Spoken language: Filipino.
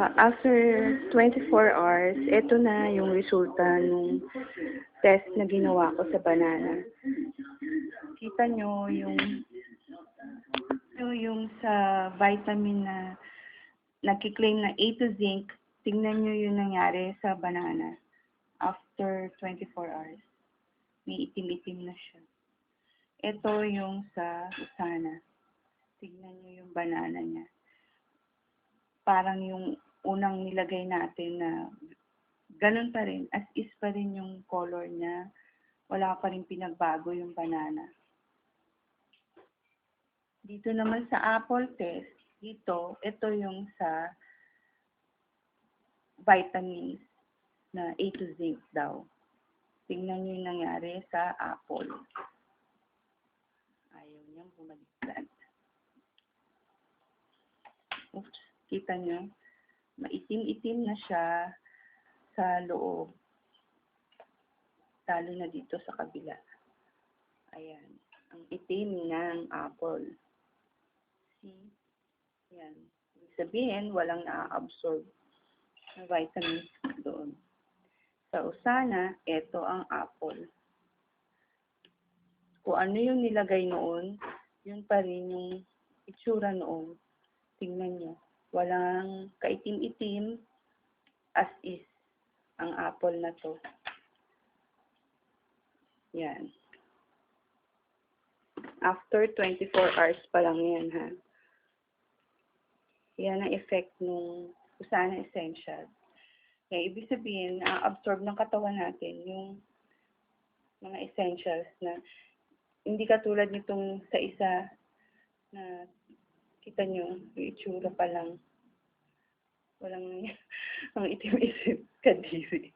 After 24 hours, ito na yung resulta ng test na ginawa ko sa banana. Kita nyo yung sa vitamin na nagkiklaim na A to zinc, tingnan nyo yung nangyari sa banana after 24 hours. May itim-itim na siya. Ito yung sa usana. Tingnan nyo yung banana niya. Parang yung unang nilagay natin na ganun pa rin, as is pa rin yung color niya. Wala pa rin pinagbago yung banana. Dito naman sa apple test, ito yung sa vitamins na A to zinc daw. Tingnan nyo yung nangyari sa apple. Ayaw niyang bumaliktad. Oops. Kita nyo, maitim-itim na siya sa loob. Lalo na dito sa kabila. Ayan. Ang itim ng apple. See? Ayan. Ibig sabihin, walang na-absorb na vitamins doon. Sa usana, ito ang apple. Kung ano yung nilagay noon, yun pa rin yung itsura noon. Tingnan nyo. Walang kaitim-itim, as is, ang apple na to. Yan. After 24 hours pa lang yan, ha. Yan ang effect ng Usana Essential. Kaya, ibig sabihin, na-absorb ng katawan natin yung mga essentials na hindi katulad nitong sa isa na kita nyo, yung itsura pa lang. Walang ang itim-itim kadiri.